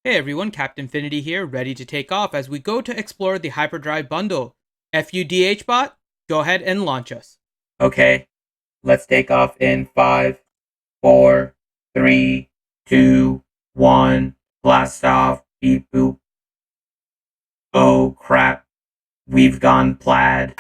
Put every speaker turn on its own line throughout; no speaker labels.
Hey everyone, Captain Infinity here, ready to take off as we go to explore the Hyperdrive Bundle. FUDH bot, go ahead and launch us.
Okay, let's take off in 5, 4, 3, 2, 1. Blast off. Beep boop. Oh crap. We've gone plaid.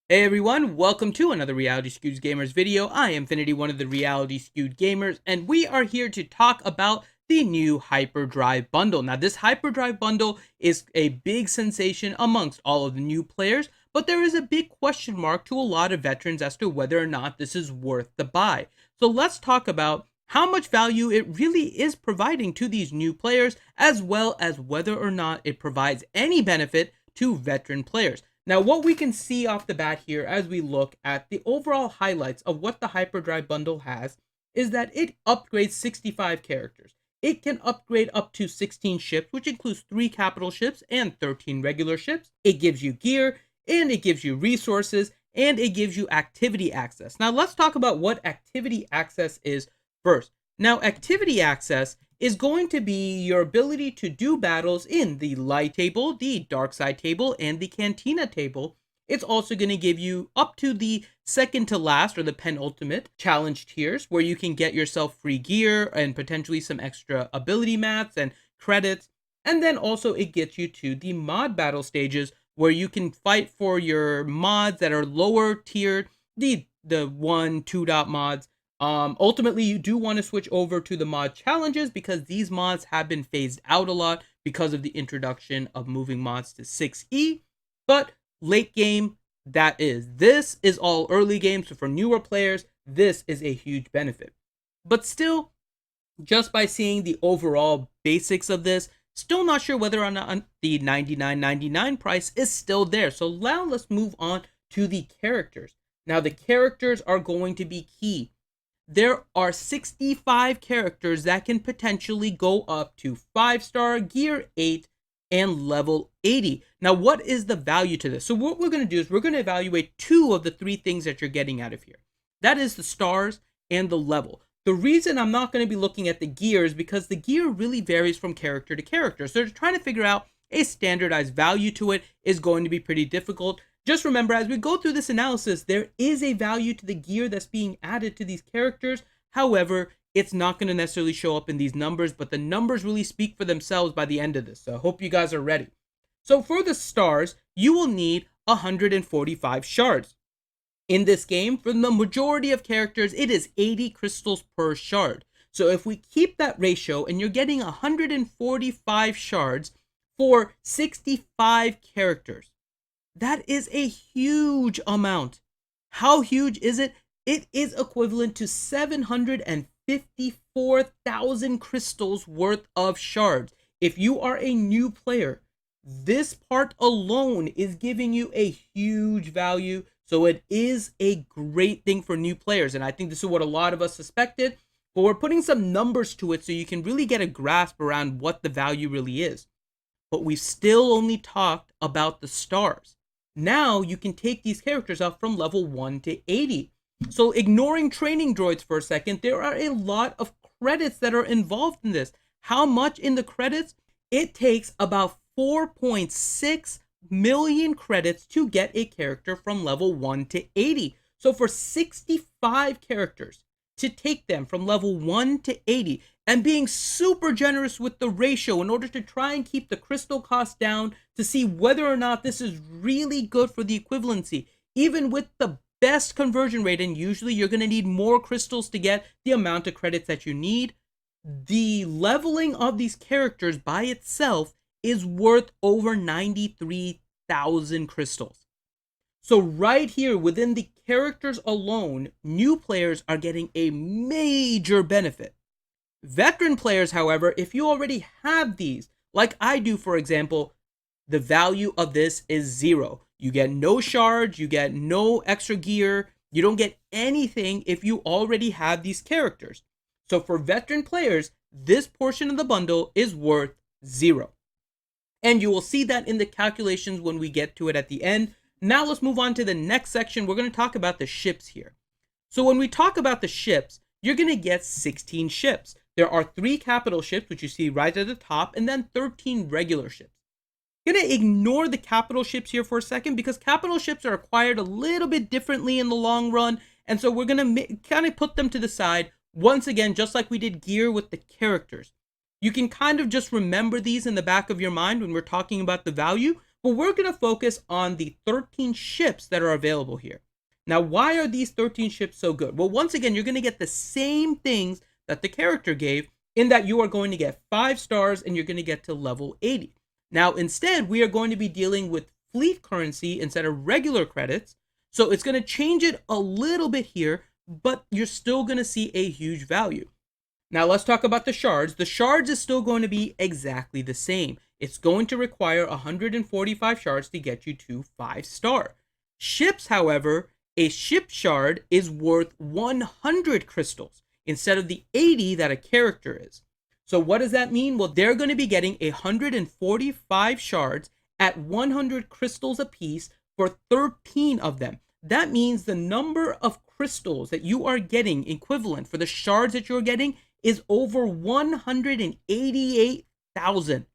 Hey everyone, welcome to another Reality Skewed Gamers video. I am Infinity, one of the Reality Skewed Gamers, and we are here to talk about the new Hyperdrive Bundle. Now, this Hyperdrive Bundle is a big sensation amongst all of the new players, but there is a big question mark to a lot of veterans as to whether or not this is worth the buy. So let's talk about how much value it really is providing to these new players, as well as whether or not it provides any benefit to veteran players. Now, what we can see off the bat here as we look at the overall highlights of what the Hyperdrive Bundle has is that it upgrades 65 characters. It can upgrade up to 16 ships, which includes 3 capital ships and 13 regular ships. It gives you gear, and it gives you resources, and it gives you activity access. Now, let's talk about what activity access is first. Now, activity access is going to be your ability to do battles in the light table, the dark side table, and the cantina table. It's also going to give you up to the second to last or the penultimate challenge tiers where you can get yourself free gear and potentially some extra ability mats and credits. And then also it gets you to the mod battle stages where you can fight for your mods that are lower tiered, the 1, 2 dot mods. Ultimately, you do want to switch over to the mod challenges because these mods have been phased out a lot because of the introduction of moving mods to 6E. But late game, this is all early game, so for newer players, this is a huge benefit. But still, just by seeing the overall basics of this, still not sure whether or not the $99.99 price is still there. So now let's move on to the characters. Now the characters are going to be key. There are 65 characters that can potentially go up to 5-star, gear 8, and level 80. Now, what is the value to this? So what we're going to do is we're going to evaluate 2 of the 3 things that you're getting out of here. That is the stars and the level. The reason I'm not going to be looking at the gear is because the gear really varies from character to character. So trying to figure out a standardized value to it is going to be pretty difficult. Just remember, as we go through this analysis, there is a value to the gear that's being added to these characters. However, it's not going to necessarily show up in these numbers, but the numbers really speak for themselves by the end of this. So I hope you guys are ready. So for the stars, you will need 145 shards. In this game, for the majority of characters, it is 80 crystals per shard. So if we keep that ratio and you're getting 145 shards for 65 characters, that is a huge amount. How huge is it? It is equivalent to 754,000 crystals worth of shards. If you are a new player, this part alone is giving you a huge value. So it is a great thing for new players. And I think this is what a lot of us suspected. But we're putting some numbers to it so you can really get a grasp around what the value really is. But we've still only talked about the stars. Now you can take these characters up from level 1 to 80. So ignoring training droids for a second, there are a lot of credits that are involved in this. How much in the credits? It takes about 4.6 million credits to get a character from level 1 to 80. So for 65 characters, to take them from level 1 to 80, and being super generous with the ratio in order to try and keep the crystal cost down to see whether or not this is really good for the equivalency. Even with the best conversion rate, and usually you're going to need more crystals to get the amount of credits that you need, the leveling of these characters by itself is worth over 93,000 crystals. So right here within the characters alone, new players are getting a major benefit. Veteran players, however, if you already have these, like I do, for example, the value of this is 0. You get no shards, you get no extra gear, you don't get anything if you already have these characters. So for veteran players, this portion of the bundle is worth 0. And you will see that in the calculations when we get to it at the end. Now let's move on to the next section. We're going to talk about the ships here. So when we talk about the ships, you're going to get 16 ships. There are 3 capital ships, which you see right at the top, and then 13 regular ships. I'm going to ignore the capital ships here for a second because capital ships are acquired a little bit differently in the long run, and so we're going to kind of put them to the side. Once again, just like we did gear with the characters. You can kind of just remember these in the back of your mind when we're talking about the value, but we're going to focus on the 13 ships that are available here. Now, why are these 13 ships so good? Well, once again, you're going to get the same things that the character gave in that you are going to get 5 stars and you're going to get to level 80. Now, instead, we are going to be dealing with fleet currency instead of regular credits. So it's going to change it a little bit here, but you're still going to see a huge value. Now, let's talk about the shards. The shards is still going to be exactly the same. It's going to require 145 shards to get you to 5 star. Ships, however, a ship shard is worth 100 crystals instead of the 80 that a character is. So what does that mean? Well, they're going to be getting 145 shards at 100 crystals apiece for 13 of them. That means the number of crystals that you are getting equivalent for the shards that you're getting is over 188,000.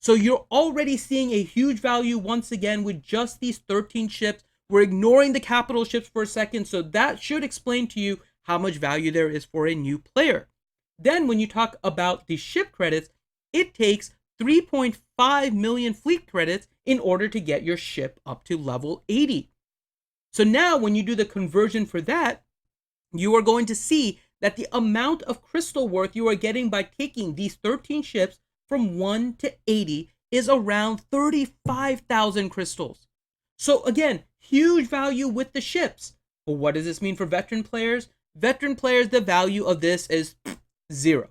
So you're already seeing a huge value once again with just these 13 ships. We're ignoring the capital ships for a second, so that should explain to you how much value there is for a new player. Then when you talk about the ship credits, it takes 3.5 million fleet credits in order to get your ship up to level 80. So now when you do the conversion for that, you are going to see that the amount of crystal worth you are getting by taking these 13 ships from 1 to 80 is around 35,000 crystals. So again, huge value with the ships. But what does this mean for veteran players? Veteran players, the value of this is 0.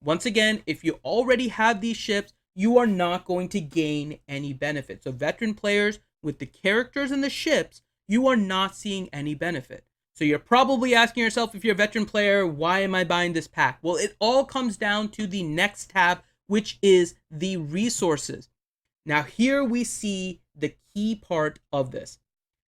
Once again, if you already have these ships, you are not going to gain any benefit. So veteran players with the characters and the ships, you are not seeing any benefit. So you're probably asking yourself, if you're a veteran player, why am I buying this pack? Well, it all comes down to the next tab, which is the resources. Now here we see the key part of this.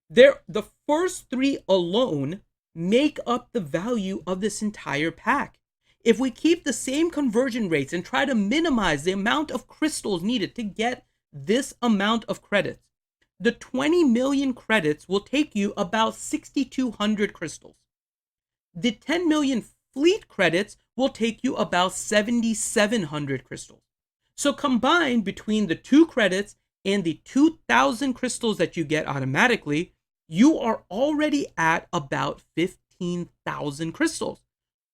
The first 3 alone make up the value of this entire pack. If we keep the same conversion rates and try to minimize the amount of crystals needed to get this amount of credits, the 20 million credits will take you about 6,200 crystals. The 10 million fleet credits will take you about 7,700 crystals. So combined between the 2 credits and the 2,000 crystals that you get automatically, you are already at about 15,000 crystals.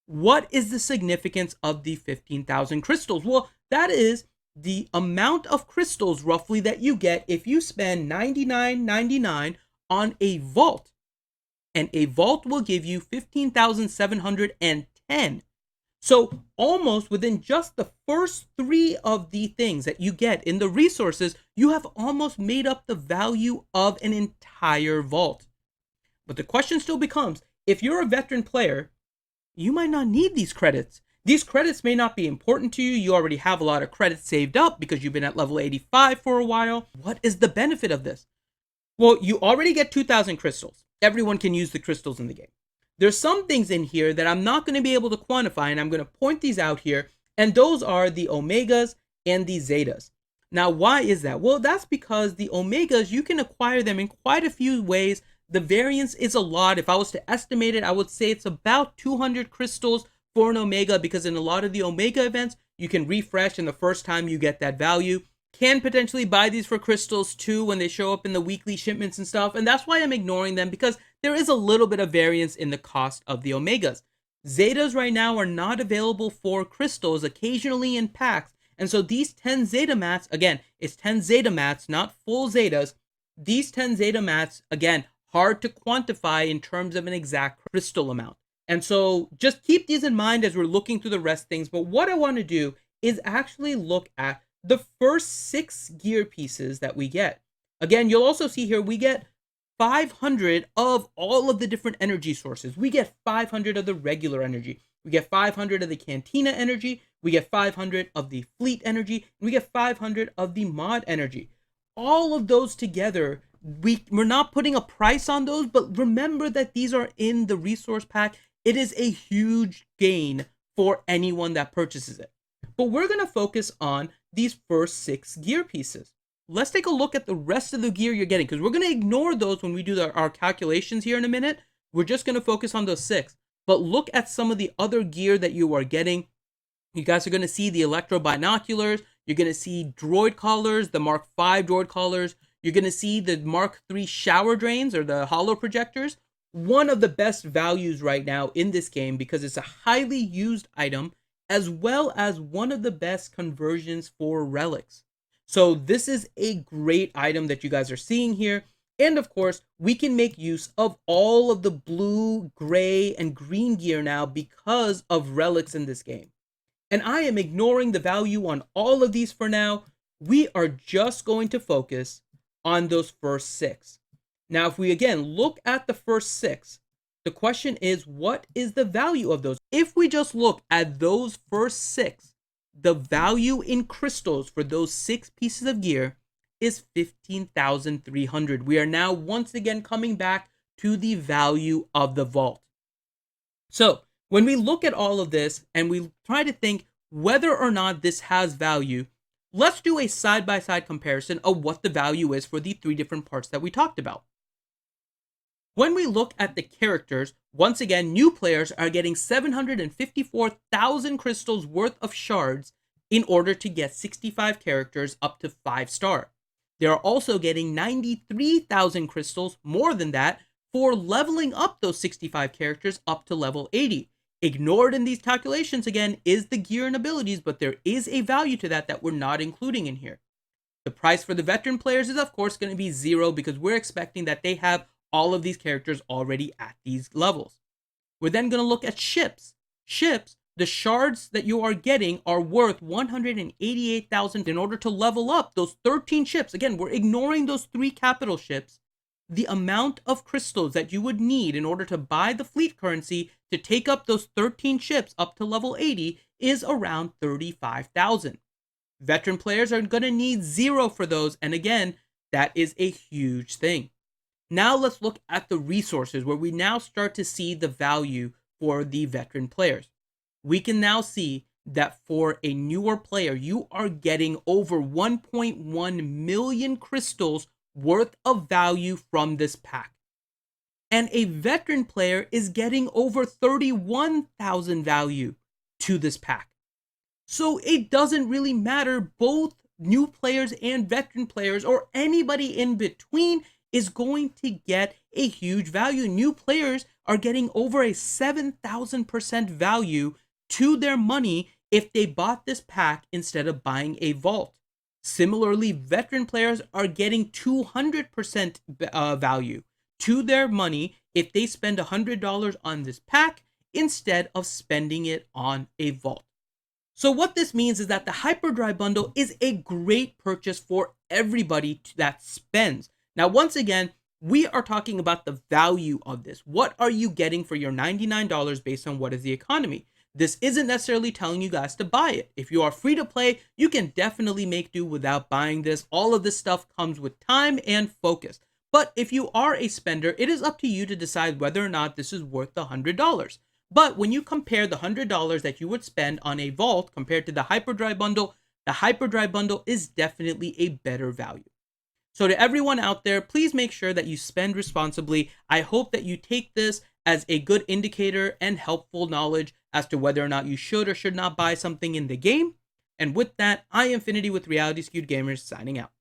What is the significance of the 15,000 crystals? Well, that is the amount of crystals roughly that you get if you spend $99.99 on a vault. And a vault will give you 15,710. So almost within just the first 3 of the things that you get in the resources, you have almost made up the value of an entire vault. But the question still becomes, if you're a veteran player, you might not need these credits. These credits may not be important to you. You already have a lot of credits saved up because you've been at level 85 for a while. What is the benefit of this? Well, you already get 2,000 crystals. Everyone can use the crystals in the game. There's some things in here that I'm not going to be able to quantify, and I'm going to point these out here, and those are the omegas and the zetas. Now, why is that? Well, that's because the omegas, you can acquire them in quite a few ways. The variance is a lot. If I was to estimate it, I would say it's about 200 crystals for an omega, because in a lot of the omega events, you can refresh, and the first time you get that value. Can potentially buy these for crystals too when they show up in the weekly shipments and stuff, and that's why I'm ignoring them, because there is a little bit of variance in the cost of the omegas. Zetas right now are not available for crystals, occasionally in packs, and so these 10 zeta mats, again, it's 10 zeta mats, not full zetas. These 10 zeta mats, again, hard to quantify in terms of an exact crystal amount. And so just keep these in mind as we're looking through the rest of things. But what I want to do is actually look at the first 6 gear pieces that we get. Again, you'll also see here we get 500 of all of the different energy sources. We get 500 of the regular energy. We get 500 of the cantina energy. We get 500 of the fleet energy. And we get 500 of the mod energy. All of those together, we're not putting a price on those, but remember that these are in the resource pack. it is a huge gain for anyone that purchases it. But we're going to focus on these first 6 gear pieces. Let's take a look at the rest of the gear you're getting, because we're going to ignore those when we do our calculations here in a minute. We're just going to focus on those 6. But look at some of the other gear that you are getting. You guys are going to see the electro binoculars. You're going to see droid collars, the Mark V droid collars. You're going to see the Mark III shower drains, or the holo projectors. One of the best values right now in this game, because it's a highly used item, as well as one of the best conversions for relics. So this is a great item that you guys are seeing here. And of course, we can make use of all of the blue, gray, and green gear now because of relics in this game. And I am ignoring the value on all of these for now. We are just going to focus on those first 6. Now, if we again look at the first 6, the question is, what is the value of those? If we just look at those first 6, the value in crystals for those 6 pieces of gear is 15,300. We are now once again coming back to the value of the vault. So when we look at all of this and we try to think whether or not this has value, let's do a side-by-side comparison of what the value is for the 3 different parts that we talked about. When we look at the characters, once again, new players are getting 754,000 crystals worth of shards in order to get 65 characters up to 5-star. They are also getting 93,000 crystals, more than that, for leveling up those 65 characters up to level 80. Ignored in these calculations, again, is the gear and abilities, but there is a value to that we're not including in here. The price for the veteran players is, of course, going to be 0 because we're expecting that they have all of these characters already at these levels. We're then going to look at ships. Ships, the shards that you are getting are worth 188,000 in order to level up those 13 ships. Again, we're ignoring those 3 capital ships. The amount of crystals that you would need in order to buy the fleet currency to take up those 13 ships up to level 80 is around 35,000. Veteran players are going to need 0 for those, and again, that is a huge thing. Now let's look at the resources, where we now start to see the value for the veteran players. We can now see that for a newer player, you are getting over 1.1 million crystals worth of value from this pack. And a veteran player is getting over 31,000 value to this pack. So it doesn't really matter, both new players and veteran players, or anybody in between, is going to get a huge value. New players are getting over a 7,000% value to their money if they bought this pack instead of buying a vault. Similarly, veteran players are getting 200% value to their money if they spend $100 on this pack instead of spending it on a vault. So what this means is that the Hyperdrive Bundle is a great purchase for everybody that spends. Now, once again, we are talking about the value of this. What are you getting for your $99 based on what is the economy? This isn't necessarily telling you guys to buy it. If you are free to play, you can definitely make do without buying this. All of this stuff comes with time and focus. But if you are a spender, it is up to you to decide whether or not this is worth the $100. But when you compare the $100 that you would spend on a vault compared to the Hyperdrive Bundle, the Hyperdrive Bundle is definitely a better value. So to everyone out there, please make sure that you spend responsibly. I hope that you take this as a good indicator and helpful knowledge as to whether or not you should or should not buy something in the game. And with that, I am Infinity with Reality Skewed Gamers signing out.